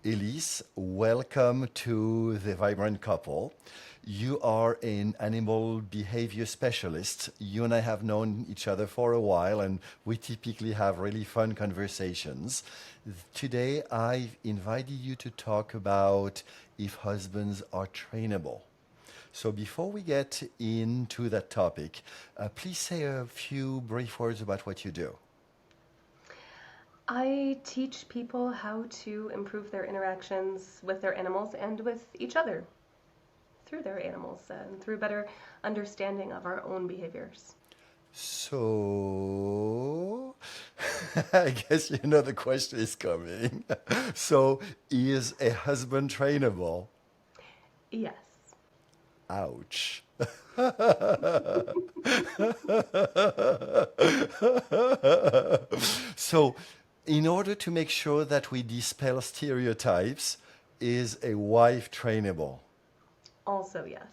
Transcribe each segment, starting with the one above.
Elise, welcome to the Vibrant Couple. You are an animal behavior specialist. You and I have known each other for a while, and we typically have really fun conversations. Today, I've invited you to talk about if husbands are trainable. So, before we get into that topic, please say a few brief words about what you do. I teach people how to improve their interactions with their animals and with each other through their animals and through better understanding of our own behaviors. So, I guess you know the question is coming. So, is a husband trainable? Yes. Ouch. So, in order to make sure that we dispel stereotypes, is a wife trainable? Also, yes.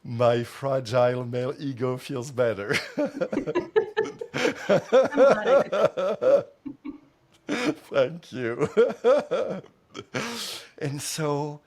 My fragile male ego feels better. I'm glad I could help. Thank you. And so,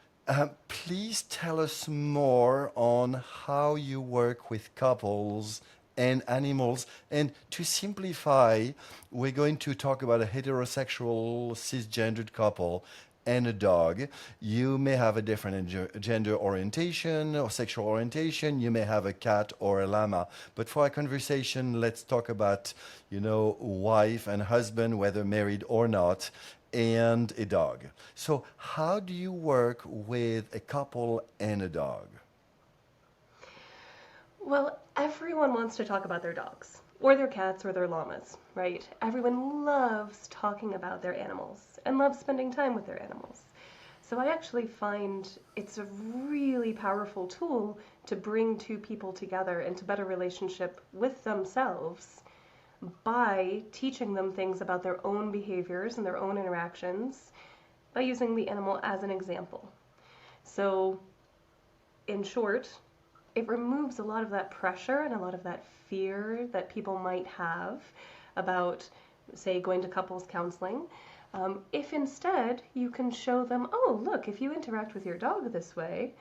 please tell us more on how you work with couples and animals. And to simplify, we're going to talk about a heterosexual cisgendered couple and a dog. You may have a different gender orientation or sexual orientation. You may have a cat or a llama. But for our conversation, let's talk about, wife and husband, whether married or not, and a dog. So, how do you work with a couple and a dog? Well, everyone wants to talk about their dogs or their cats or their llamas, right? Everyone loves talking about their animals and loves spending time with their animals. So I actually find it's a really powerful tool to bring two people together into better relationship with themselves by teaching them things about their own behaviors and their own interactions by using the animal as an example. So, in short, it removes a lot of that pressure and a lot of that fear that people might have about, say, going to couples counseling. If instead you can show them, oh, look, if you interact with your dog this way,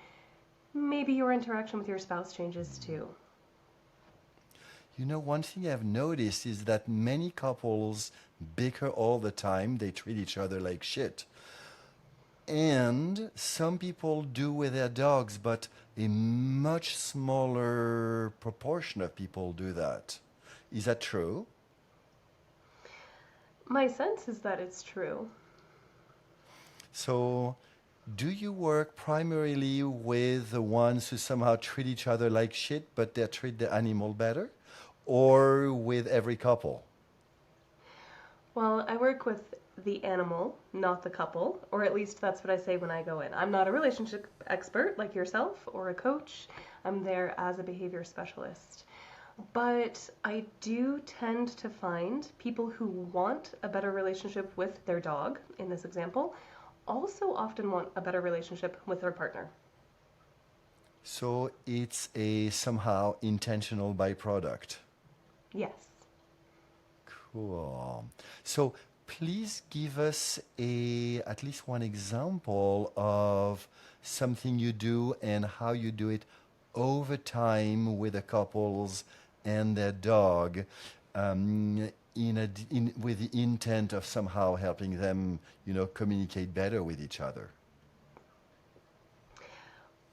maybe your interaction with your spouse changes too. One thing I've noticed is that many couples bicker all the time. They treat each other like shit. And some people do with their dogs, but a much smaller proportion of people do that. Is that true? My sense is that it's true. So, do you work primarily with the ones who somehow treat each other like shit, but they treat the animal better? Or with every couple? Well, I work with the animal, not the couple, or at least that's what I say when I go in. I'm not a relationship expert like yourself or a coach. I'm there as a behavior specialist. But I do tend to find people who want a better relationship with their dog, in this example, also often want a better relationship with their partner. So, it's a somehow intentional byproduct. Yes. Cool. So please give us a at least one example of something you do and how you do it over time with the couples and their dog, with the intent of somehow helping them, communicate better with each other.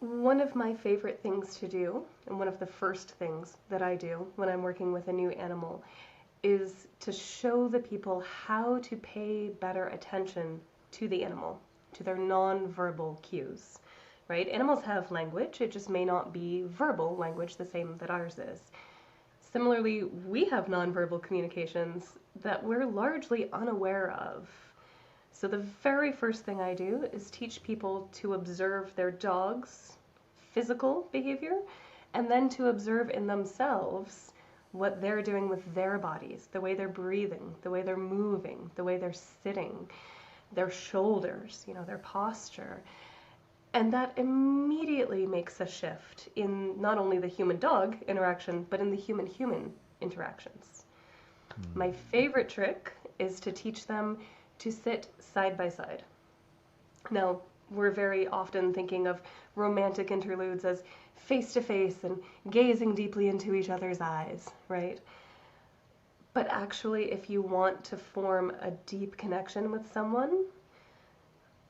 One of my favorite things to do, and one of the first things that I do when I'm working with a new animal, is to show the people how to pay better attention to the animal, to their nonverbal cues. Right? Animals have language, it just may not be verbal language the same that ours is. Similarly, we have nonverbal communications that we're largely unaware of. So, the very first thing I do is teach people to observe their dog's physical behavior and then to observe in themselves what they're doing with their bodies, the way they're breathing, the way they're moving, the way they're sitting, their shoulders, their posture. And that immediately makes a shift in not only the human dog interaction, but in the human human interactions. My favorite trick is to teach them to sit side by side. Now, we're very often thinking of romantic interludes as face to face and gazing deeply into each other's eyes, right? But actually, if you want to form a deep connection with someone,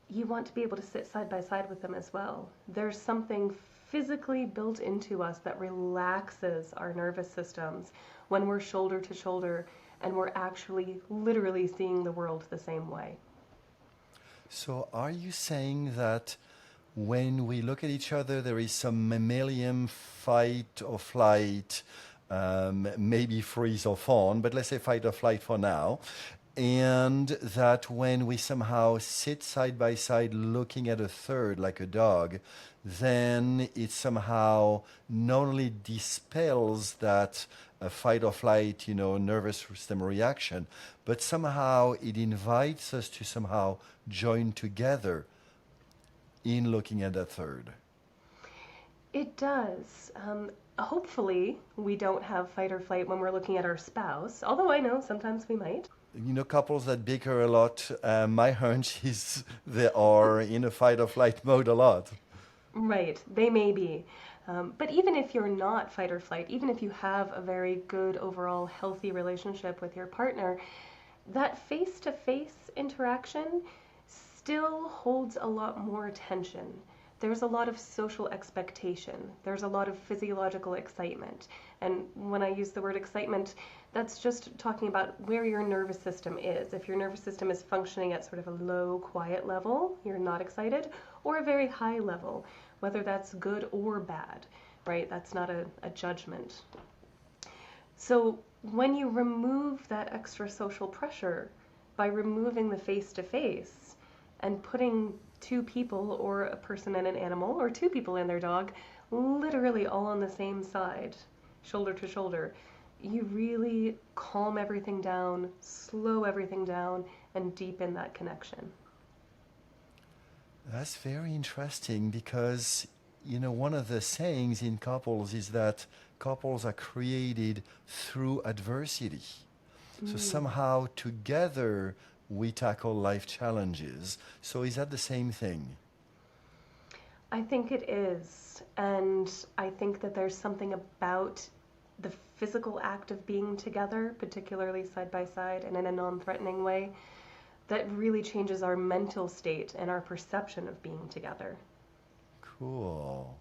you want to be able to sit side by side with them as well. There's something physically built into us that relaxes our nervous systems when we're shoulder to shoulder and we're actually literally seeing the world the same way. So, are you saying that when we look at each other, there is some mammalian fight or flight, maybe freeze or fawn, but let's say fight or flight for now, and that when we somehow sit side by side looking at a third, like a dog, then it somehow not only dispels that fight or flight, nervous system reaction, but somehow it invites us to somehow join together in looking at that third. It does. Hopefully, we don't have fight or flight when we're looking at our spouse, although I know sometimes we might. Couples that bicker a lot, my hunch is they are in a fight or flight mode a lot. Right, they may be. But even if you're not fight or flight, even if you have a very good overall healthy relationship with your partner, that face to face interaction still holds a lot more tension. There's a lot of social expectation. There's a lot of physiological excitement. And when I use the word excitement, that's just talking about where your nervous system is. If your nervous system is functioning at sort of a low, quiet level, you're not excited, or a very high level, whether that's good or bad, right? That's not a judgment. So when you remove that extra social pressure by removing the face-to-face and putting two people or a person and an animal or two people and their dog literally all on the same side, shoulder to shoulder, you really calm everything down, slow everything down, and deepen that connection. That's very interesting because, one of the sayings in couples is that couples are created through adversity. So somehow together we tackle life challenges. So is that the same thing? I think it is. And I think that there's something about the physical act of being together, particularly side by side and in a non-threatening way, that really changes our mental state and our perception of being together. Cool.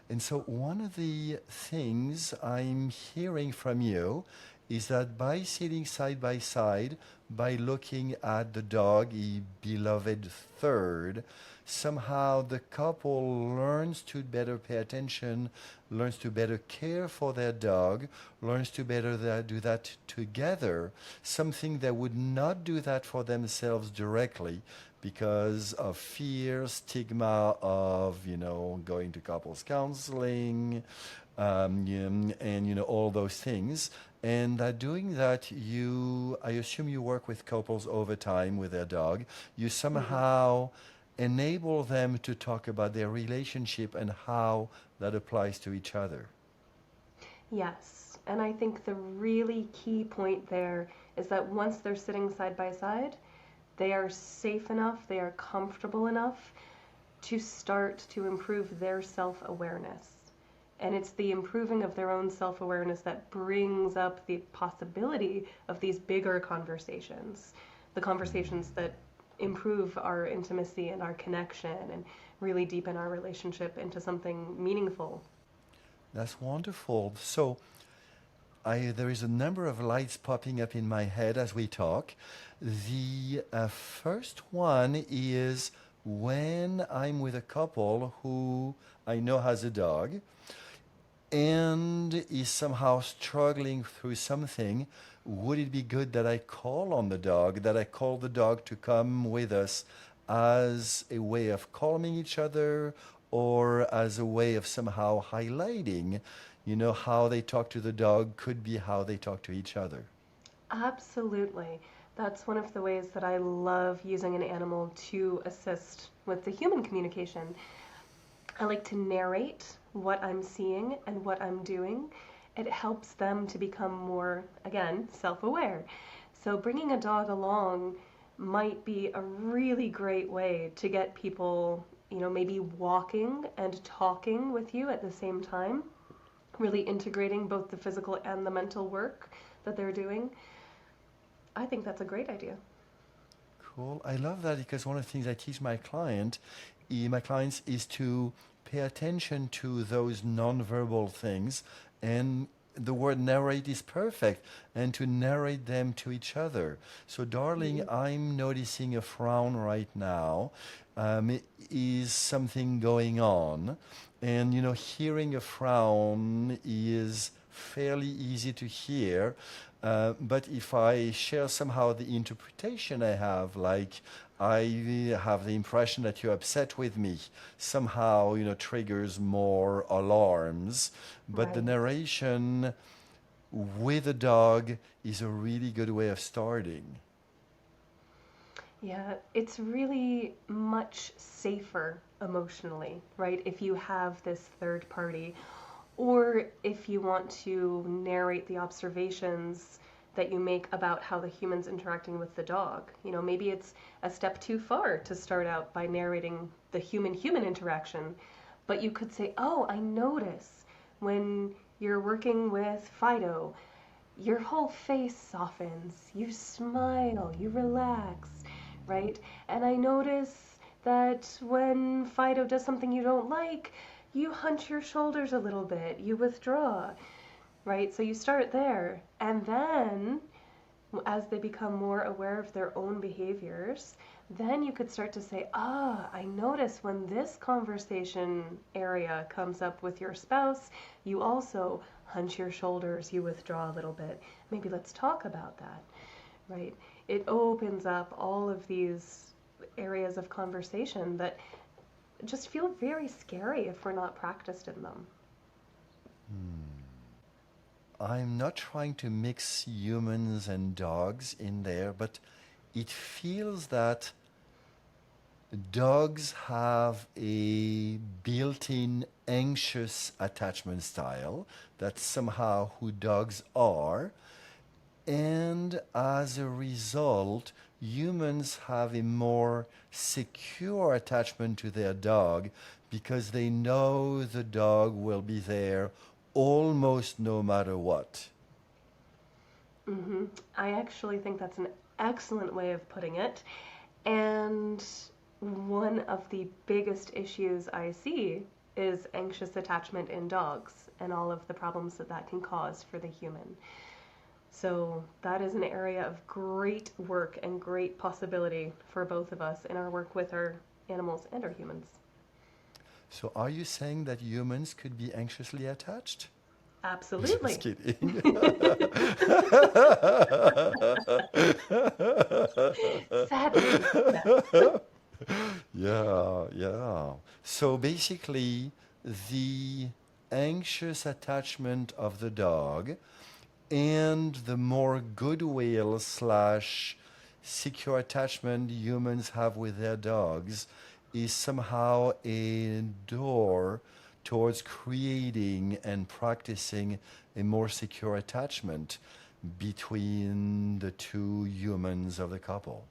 And so one of the things I'm hearing from you is that by sitting side by side, by looking at the dog, a beloved third, somehow the couple learns to better pay attention, learns to better care for their dog, learns to better do that together, something they would not do that for themselves directly because of fear, stigma of, going to couples counseling, and all those things. And doing that, I assume you work with couples over time with their dog. You somehow enable them to talk about their relationship and how that applies to each other. Yes, and I think the really key point there is that once they're sitting side by side, they are safe enough, they are comfortable enough to start to improve their self-awareness. And it's the improving of their own self-awareness that brings up the possibility of these bigger conversations, the conversations that improve our intimacy and our connection and really deepen our relationship into something meaningful. That's wonderful. So there is a number of lights popping up in my head as we talk. The first one is when I'm with a couple who I know has a dog and is somehow struggling through something, would it be good that I call on the dog, that I call the dog to come with us as a way of calming each other or as a way of somehow highlighting, how they talk to the dog could be how they talk to each other? Absolutely. That's one of the ways that I love using an animal to assist with the human communication. I like to narrate what I'm seeing and what I'm doing, it helps them to become more, again, self-aware. So bringing a dog along might be a really great way to get people, maybe walking and talking with you at the same time, really integrating both the physical and the mental work that they're doing. I think that's a great idea. Cool. I love that because one of the things I teach my clients, is to pay attention to those nonverbal things, and the word narrate is perfect, and to narrate them to each other. So, darling, Mm-hmm. I'm noticing a frown right now. Is something going on? And hearing a frown is fairly easy to hear. But if I share somehow the interpretation I have, like I have the impression that you're upset with me, somehow, triggers more alarms. But the Right. narration with a dog is a really good way of starting. Yeah, it's really much safer emotionally, right? If you have this third party, or if you want to narrate the observations that you make about how the human's interacting with the dog. Maybe it's a step too far to start out by narrating the human-human interaction, but you could say, "Oh, I notice when you're working with Fido, your whole face softens, you smile, you relax, right? And I notice that when Fido does something you don't like, you hunch your shoulders a little bit, you withdraw, right? So you start there. And then, as they become more aware of their own behaviors, then you could start to say, I notice when this conversation area comes up with your spouse, you also hunch your shoulders, you withdraw a little bit. Maybe let's talk about that, right? It opens up all of these areas of conversation that just feel very scary if we're not practiced in them. I'm not trying to mix humans and dogs in there, but it feels that dogs have a built-in anxious attachment style. That's somehow who dogs are. And as a result, humans have a more secure attachment to their dog because they know the dog will be there almost no matter what. hmm I actually think that's an excellent way of putting it. And one of the biggest issues I see is anxious attachment in dogs and all of the problems that that can cause for the human. So, that is an area of great work and great possibility for both of us in our work with our animals and our humans. So, are you saying that humans could be anxiously attached? Just Absolutely. kidding. Sadly, yes. Yeah, yeah. So basically, the anxious attachment of the dog and the more goodwill slash secure attachment humans have with their dogs is somehow a door towards creating and practicing a more secure attachment between the two humans of the couple.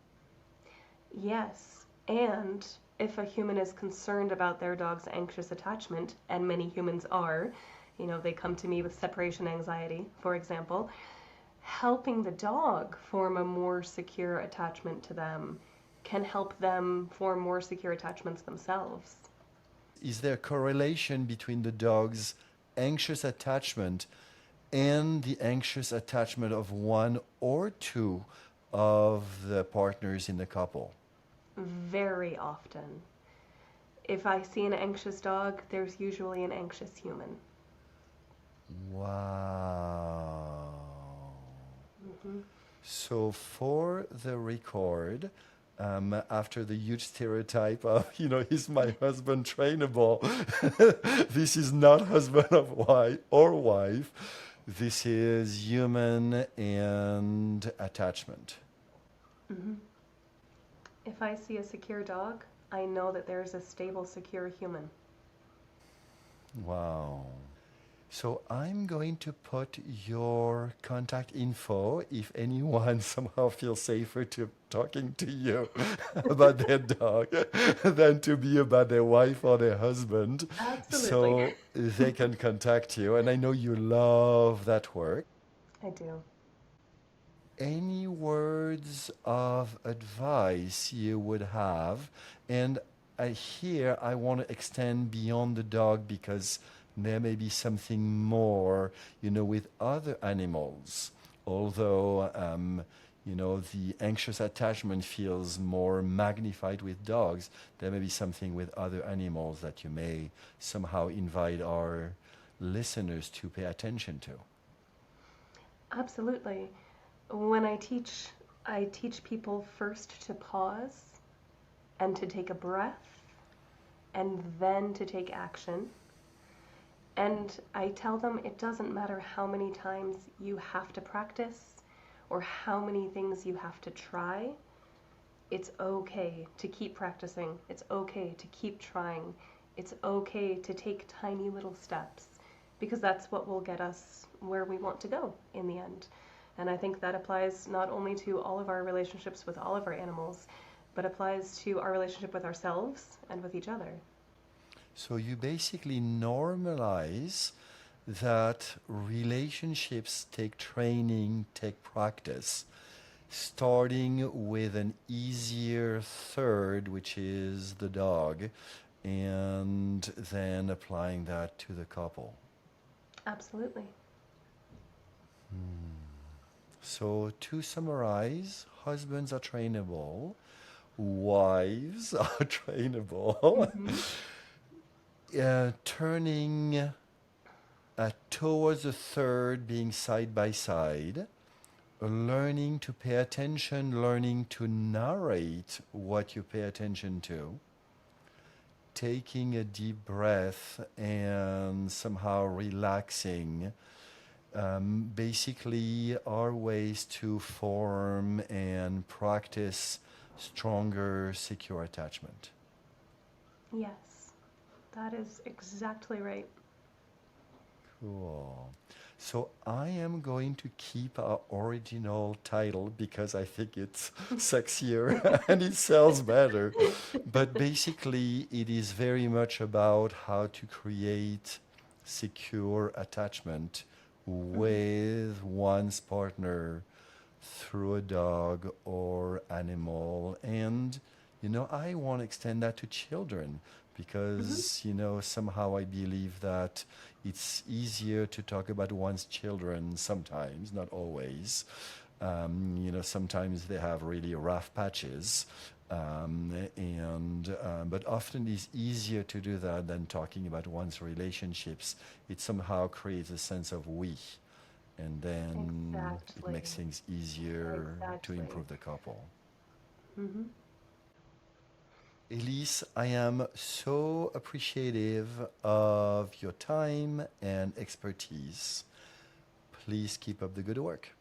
Yes, and if a human is concerned about their dog's anxious attachment, and many humans are, they come to me with separation anxiety, for example, helping the dog form a more secure attachment to them can help them form more secure attachments themselves. Is there correlation between the dog's anxious attachment and the anxious attachment of one or two of the partners in the couple? Very often. If I see an anxious dog, there's usually an anxious human. Wow. hmm So for the record, after the huge stereotype of, is my husband trainable? This is not husband of wife or wife. This is human and attachment. hmm If I see a secure dog, I know that there's a stable, secure human. Wow. So I'm going to put your contact info if anyone somehow feels safer to talking to you about their dog than to be about their wife or their husband. Absolutely. So they can contact you. And I know you love that work. I do. Any words of advice you would have? And here I want to extend beyond the dog because there may be something more, with other animals. Although, the anxious attachment feels more magnified with dogs, there may be something with other animals that you may somehow invite our listeners to pay attention to. Absolutely. I teach people first to pause and to take a breath and then to take action. And I tell them it doesn't matter how many times you have to practice or how many things you have to try. It's okay to keep practicing. It's okay to keep trying. It's okay to take tiny little steps because that's what will get us where we want to go in the end. And I think that applies not only to all of our relationships with all of our animals, but applies to our relationship with ourselves and with each other. So you basically normalize that relationships take training, take practice, starting with an easier third, which is the dog, and then applying that to the couple. Absolutely. So to summarize, husbands are trainable, wives are trainable, Mm-hmm. turning towards a third being side by side, learning to pay attention, learning to narrate what you pay attention to, taking a deep breath and somehow relaxing. Basically, are ways to form and practice stronger, secure attachment. Yes, that is exactly right. Cool. So I am going to keep our original title because I think it's sexier and it sells better. But basically, it is very much about how to create secure attachment Mm-hmm. with one's partner through a dog or animal. And, I want to extend that to children Mm-hmm. because, somehow I believe that it's easier to talk about one's children sometimes, not always. Sometimes they have really rough patches. But often it's easier to do that than talking about one's relationships. It somehow creates a sense of we, and then it Exactly. makes things easier to Exactly. improve the couple. Mm-hmm. Elise, I am so appreciative of your time and expertise. Please keep up the good work.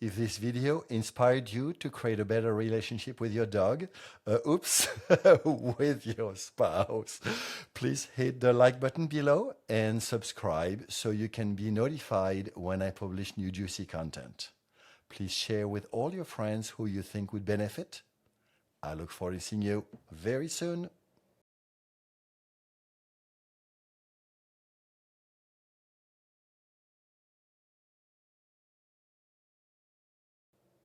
If this video inspired you to create a better relationship with your dog, oops, with your spouse, please hit the like button below and subscribe so you can be notified when I publish new juicy content. Please share with all your friends who you think would benefit. I look forward to seeing you very soon.